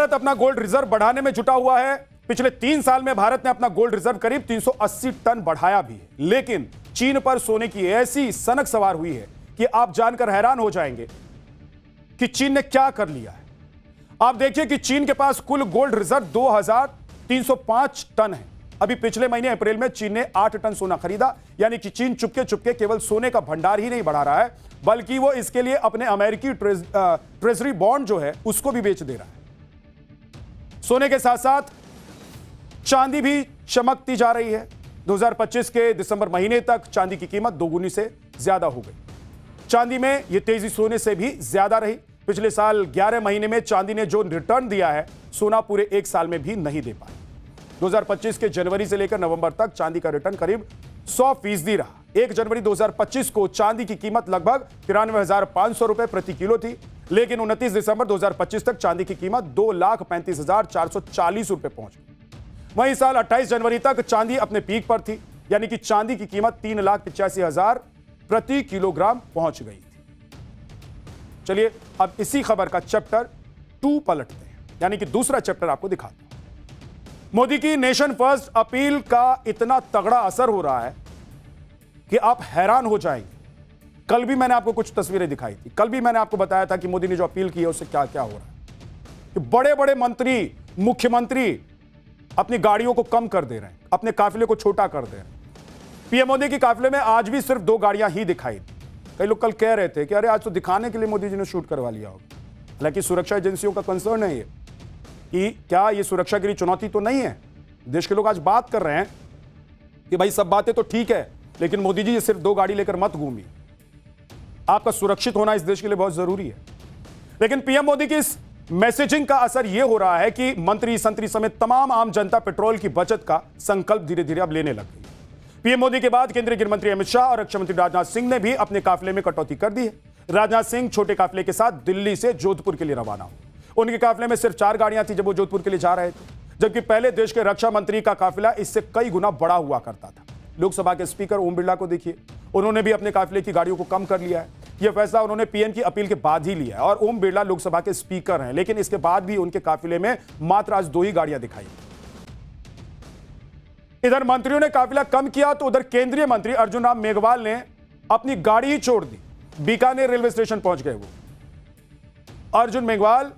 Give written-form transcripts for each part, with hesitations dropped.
भारत अपना gold reserve बढ़ाने में जुटा हुआ है। पिछले 3 साल में भारत ने अपना गोल्ड रिजर्व करीब 380 टन बढ़ाया भी है। लेकिन चीन पर सोने की ऐसी सनक सवार हुई है कि आप जानकर हैरान हो जाएंगे कि चीन ने क्या कर लिया है। आप देखिए कि चीन के पास कुल गोल्ड रिजर्व 2305 टन है। अभी पिछले महीने अप्रैल में चीन ने 8 टन सोना खरीदा, यानी कि चीन चुपके चुपके केवल सोने का भंडार ही नहीं बढ़ा रहा है, बल्कि वो इसके लिए अपने अमेरिकी ट्रेजरी बॉन्ड जो है उसको भी बेच दे रहा है। सोने के साथ साथ चांदी भी चमकती जा रही है। 2025 के दिसंबर महीने तक चांदी की कीमत दोगुनी से ज्यादा हो गई। चांदी में यह तेजी सोने से भी ज्यादा रही। पिछले साल 11 महीने में चांदी ने जो रिटर्न दिया है, सोना पूरे 1 साल में भी नहीं दे पाया। 2025 के जनवरी से लेकर नवंबर तक चांदी का रिटर्न करीब 100% रहा। 1 जनवरी 2025 को चांदी की कीमत लगभग 93,500 रुपए प्रति किलो थी, लेकिन 29 दिसंबर 2025 तक चांदी की कीमत 2,35,440 रुपए पहुंच गई। वहीं साल 28 जनवरी तक चांदी अपने पीक पर थी, यानी कि चांदी की कीमत 3,85,000 प्रति किलोग्राम पहुंच गई थी। चलिए अब इसी खबर का चैप्टर 2 पलटते हैं, यानी कि दूसरा चैप्टर आपको दिखाता हूं। मोदी की नेशन फर्स्ट अपील का इतना तगड़ा असर हो रहा है कि आप हैरान हो जाएंगे। कल भी मैंने आपको कुछ तस्वीरें दिखाई थी। कल भी मैंने आपको बताया था कि मोदी ने जो अपील की है उससे क्या क्या हो रहा है। कि बड़े बड़े मंत्री, मुख्यमंत्री अपनी गाड़ियों को कम कर दे रहे हैं, अपने काफिले को छोटा कर दे रहे हैं। पीएम मोदी के काफिले में आज भी सिर्फ 2 गाड़ियां ही दिखाई दी। कई लोग कल कह रहे थे कि अरे आज तो दिखाने के लिए मोदी जी ने शूट करवा लिया होगा। हालांकि सुरक्षा एजेंसियों का कंसर्न है ये कि क्या ये सुरक्षा के लिए चुनौती तो नहीं है। देश के लोग आज बात कर रहे हैं कि भाई सब बातें तो ठीक है, लेकिन मोदी जी ये सिर्फ 2 गाड़ी लेकर मत घूमिए। आपका सुरक्षित होना इस देश के लिए बहुत जरूरी है। लेकिन पीएम मोदी की इस मैसेजिंग का असर यह हो रहा है कि मंत्री संतरी समेत तमाम आम जनता पेट्रोल की बचत का संकल्प धीरे धीरे अब लेने लग गई। पीएम मोदी के बाद केंद्रीय गृह मंत्री अमित शाह और रक्षा मंत्री राजनाथ सिंह ने भी अपने काफिले में कटौती कर दी है। राजनाथ सिंह छोटे काफिले के साथ दिल्ली से जोधपुर के लिए रवाना हुए। उनके काफिले में सिर्फ 4 गाड़ियां थी जब वो जोधपुर के लिए जा रहे थे, जबकि पहले देश के रक्षा मंत्री का काफिला इससे कई गुना बड़ा हुआ करता था। लोकसभा के स्पीकर ओम बिरला को देखिए, उन्होंने भी अपने काफिले की गाड़ियों को कम कर लिया है। यह फैसला उन्होंने पीएम की अपील के बाद ही लिया है। और ओम बिरला लोकसभा के स्पीकर हैं, लेकिन इसके बाद भी उनके काफिले में मात्र आज 2 ही गाड़ियां दिखाई। इधर मंत्रियों ने काफिला कम किया तो उधर केंद्रीय मंत्री अर्जुन राम मेघवाल ने अपनी गाड़ी ही छोड़ दी। बीकानेर रेलवे स्टेशन पहुंच गए। वो अर्जुन मेघवाल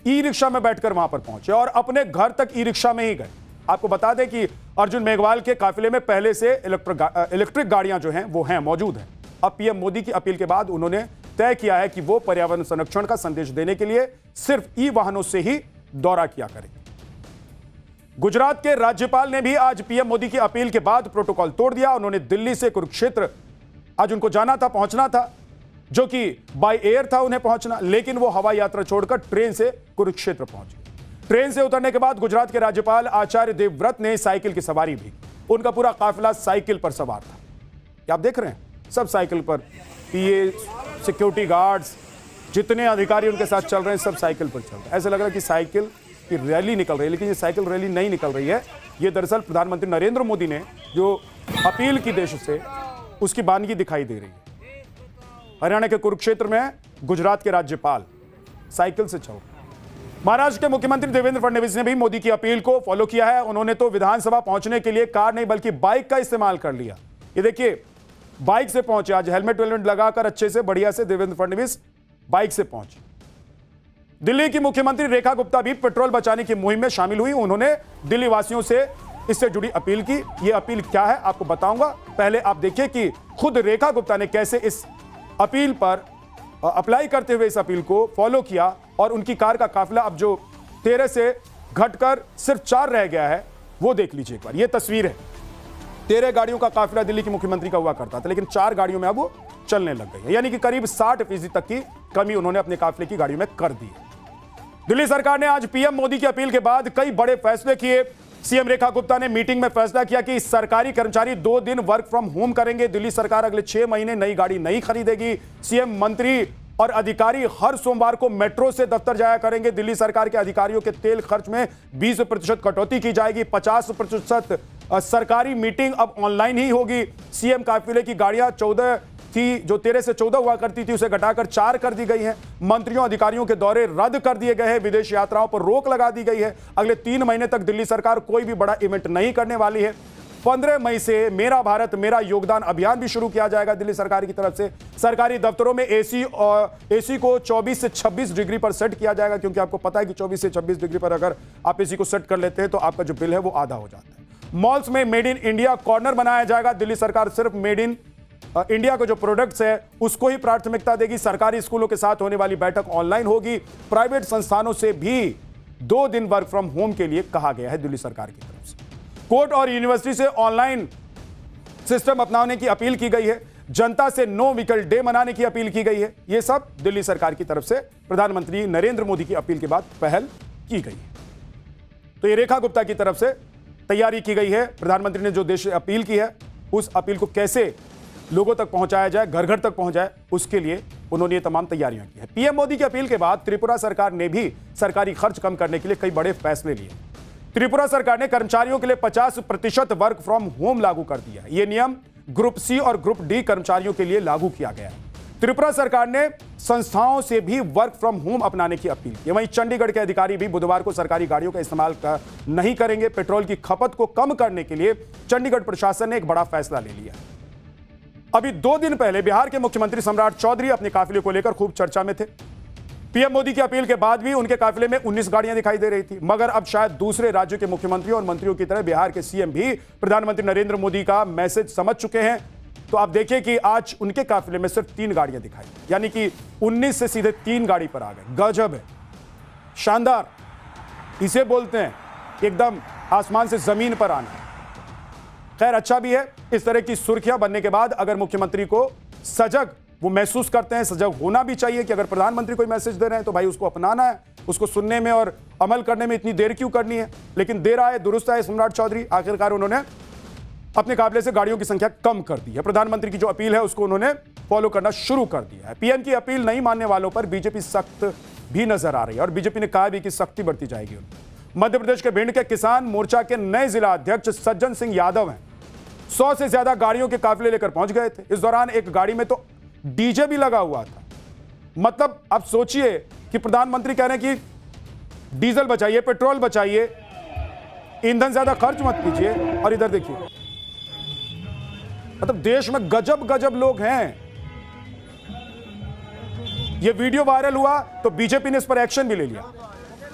ई रिक्शा में बैठकर वहां पर पहुंचे और अपने घर तक ई रिक्शा में ही गए। आपको बता दें कि अर्जुन मेघवाल के काफिले में पहले से इलेक्ट्रिक गाड़ियां जो हैं वो हैं, मौजूद हैं। अब पीएम मोदी की अपील के बाद उन्होंने तय किया है कि वो पर्यावरण संरक्षण का संदेश देने के लिए सिर्फ ई वाहनों से ही दौरा किया करेंगे। गुजरात के राज्यपाल ने भी आज पीएम मोदी की अपील के बाद प्रोटोकॉल तोड़ दिया। उन्होंने दिल्ली से कुरुक्षेत्र आज उनको जाना था, पहुंचना था, जो कि बाय एयर था उन्हें पहुंचना, लेकिन वो हवाई यात्रा छोड़कर ट्रेन से कुरुक्षेत्र पहुंचे। ट्रेन से उतरने के बाद गुजरात के राज्यपाल आचार्य देवव्रत ने साइकिल की सवारी भी। उनका पूरा काफिला साइकिल पर सवार था। क्या आप देख रहे हैं, सब साइकिल पर, पीए, सिक्योरिटी गार्ड्स, जितने अधिकारी उनके साथ चल रहे हैं सब साइकिल पर चल रहे हैं। ऐसा लग रहा है कि साइकिल की रैली निकल रही है, लेकिन ये साइकिल रैली नहीं निकल रही है। ये दरअसल प्रधानमंत्री नरेंद्र मोदी ने जो अपील की देश से, उसकी बानगी दिखाई दे रही है। हरियाणा के कुरुक्षेत्र में गुजरात के राज्यपाल साइकिल से चल रहे हैं। महाराष्ट्र के मुख्यमंत्री देवेंद्र फडणवीस ने भी मोदी की अपील को फॉलो किया है। उन्होंने तो विधानसभा पहुंचने के लिए कार नहीं बल्कि बाइक का इस्तेमाल कर लिया। ये देखिए, बाइक से पहुंचे। आज हेलमेट वेलमेट लगाकर अच्छे से बढ़िया से देवेंद्र फडणवीस बाइक से पहुंचे। दिल्ली की मुख्यमंत्री रेखा गुप्ता भी पेट्रोल बचाने की मुहिम में शामिल हुई। उन्होंने दिल्ली वासियों से इससे जुड़ी अपील की। ये अपील क्या है आपको बताऊंगा। पहले आप देखिए कि खुद रेखा गुप्ता ने कैसे इस अपील पर अप्लाई करते हुए इस अपील को फॉलो किया और उनकी कार का काफिला अब जो 13 से घटकर सिर्फ 4 रह गया है, वो देख लीजिए एक बार। ये तस्वीर है। 13 गाड़ियों का काफिला दिल्ली की मुख्यमंत्री का हुआ करता था, लेकिन 4 गाड़ियों में अब वो चलने लग गई है। यानी कि करीब 60% तक की कमी उन्होंने अपने काफिले की गाड़ियों में कर दी है। दिल्ली सरकार ने आज पीएम मोदी की अपील के बाद कई बड़े फैसले किए। सीएम रेखा गुप्ता ने मीटिंग में फैसला किया कि सरकारी कर्मचारी 2 दिन वर्क फ्रॉम होम करेंगे। दिल्ली सरकार अगले 6 महीने नई गाड़ी नहीं खरीदेगी। सीएम, मंत्री और अधिकारी हर सोमवार को मेट्रो से दफ्तर जाया करेंगे। दिल्ली सरकार के अधिकारियों के तेल खर्च में 20% कटौती की जाएगी। 50% सरकारी मीटिंग अब ऑनलाइन ही होगी। सीएम काफिले की गाड़ियां 14 थी, जो 13 से 14 हुआ करती थी, उसे घटाकर 4 कर दी गई है। मंत्रियों अधिकारियों के दौरे रद्द कर दिए गए हैं। विदेश यात्राओं पर रोक लगा दी गई है। अगले 3 महीने तक दिल्ली सरकार कोई भी बड़ा इवेंट नहीं करने वाली है। 15 मई से मेरा भारत मेरा योगदान अभियान भी शुरू किया जाएगा दिल्ली सरकार की तरफ से। सरकारी दफ्तरों में एसी को 24 से 26 डिग्री पर सेट किया जाएगा, क्योंकि आपको पता है कि 24 से 26 डिग्री पर अगर आप एसी को सेट कर लेते हैं तो आपका जो बिल है वो आधा हो जाता है। मॉल्स में मेड इन इंडिया कॉर्नर बनाया जाएगा। दिल्ली सरकार सिर्फ मेड इन इंडिया के जो प्रोडक्ट्स है उसको ही प्राथमिकता देगी। सरकारी स्कूलों के साथ होने वाली बैठक ऑनलाइन होगी। प्राइवेट संस्थानों से भी 2 दिन वर्क फ्रॉम होम के लिए कहा गया है दिल्ली सरकार की तरफ से। कोर्ट और यूनिवर्सिटी से ऑनलाइन सिस्टम अपनाने की अपील की गई है। जनता से नो व्हीकल डे मनाने की अपील की गई है। यह सब दिल्ली सरकार की तरफ से प्रधानमंत्री नरेंद्र मोदी की अपील के बाद पहल की गई है। तो ये रेखा गुप्ता की तरफ से तैयारी की गई है। प्रधानमंत्री ने जो देश अपील की है उस अपील को कैसे लोगों तक पहुंचाया जाए, घर घर तक पहुंचाए, उसके लिए उन्होंने ये तमाम तैयारियां की है। पीएम मोदी की अपील के बाद त्रिपुरा सरकार ने भी सरकारी खर्च कम करने के लिए कई बड़े फैसले लिए। त्रिपुरा सरकार ने कर्मचारियों के लिए 50% वर्क फ्रॉम होम लागू कर दिया है। यह नियम ग्रुप सी और ग्रुप डी कर्मचारियों के लिए लागू किया गया है। त्रिपुरा सरकार ने संस्थाओं से भी वर्क फ्रॉम होम अपनाने की अपील की। वहीं चंडीगढ़ के अधिकारी भी बुधवार को सरकारी गाड़ियों का इस्तेमाल नहीं करेंगे। पेट्रोल की खपत को कम करने के लिए चंडीगढ़ प्रशासन ने एक बड़ा फैसला ले लिया। अभी 2 दिन पहले बिहार के मुख्यमंत्री सम्राट चौधरी अपने काफिले को लेकर खूब चर्चा में थे। पीएम मोदी की अपील के बाद भी उनके काफिले में 19 गाड़ियां दिखाई दे रही थी। मगर अब शायद दूसरे राज्यों के मुख्यमंत्रियों और मंत्रियों की तरह बिहार के सीएम भी प्रधानमंत्री नरेंद्र मोदी का मैसेज समझ चुके हैं। तो आप देखिए कि आज उनके काफिले में सिर्फ 3 गाड़ियां दिखाई, यानी कि 19 से सीधे 3 गाड़ी पर आ गए। गजब है, शानदार, इसे बोलते हैं एकदम आसमान से जमीन पर आना। खैर अच्छा भी है, इस तरह की सुर्खियां बनने के बाद अगर मुख्यमंत्री को सजग वो महसूस करते हैं, सजग होना भी चाहिए कि अगर प्रधानमंत्री कोई मैसेज दे रहे हैं तो भाई उसको अपनाना है, उसको सुनने में और अमल करने में इतनी देर क्यों करनी है। लेकिन देर आए दुरुस्त आए सम्राट चौधरी, आखिरकार उन्होंने अपने काफिले से गाड़ियों की संख्या कम कर दी है। प्रधानमंत्री की जो अपील है उसको उन्होंने फॉलो करना शुरू कर दिया है। पीएम की अपील नहीं मानने वालों पर बीजेपी सख्त भी नजर आ रही है और बीजेपी ने कहा भी कि सख्ती बरती जाएगी। मध्य प्रदेश के भिंड के किसान मोर्चा के नए जिला अध्यक्ष सज्जन सिंह यादव हैं। 100 से ज्यादा गाड़ियों के काफिले लेकर पहुंच गए थे। इस दौरान एक गाड़ी में तो डीजे भी लगा हुआ था। मतलब आप सोचिए कि प्रधानमंत्री कह रहे हैं कि डीजल बचाइए, पेट्रोल बचाइए, ईंधन ज्यादा खर्च मत कीजिए, और इधर देखिए, मतलब देश में गजब गजब लोग हैं। यह वीडियो वायरल हुआ तो बीजेपी ने इस पर एक्शन भी ले लिया,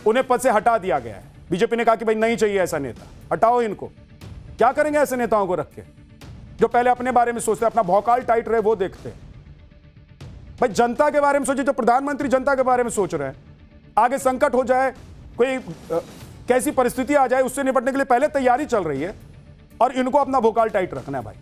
उन्हें पद से हटा दिया गया है। बीजेपी ने कहा कि भाई नहीं चाहिए ऐसा नेता, हटाओ इनको। क्या करेंगे ऐसे नेताओं को रख के जो पहले अपने बारे में सोचते, अपना भौकाल टाइट रहे वो देखते। भाई जनता के बारे में सोचिए, जो प्रधानमंत्री जनता के बारे में सोच रहे हैं। आगे संकट हो जाए, कोई कैसी परिस्थिति आ जाए, उससे निपटने के लिए पहले तैयारी चल रही है और इनको अपना भौकाल टाइट रखना है भाई।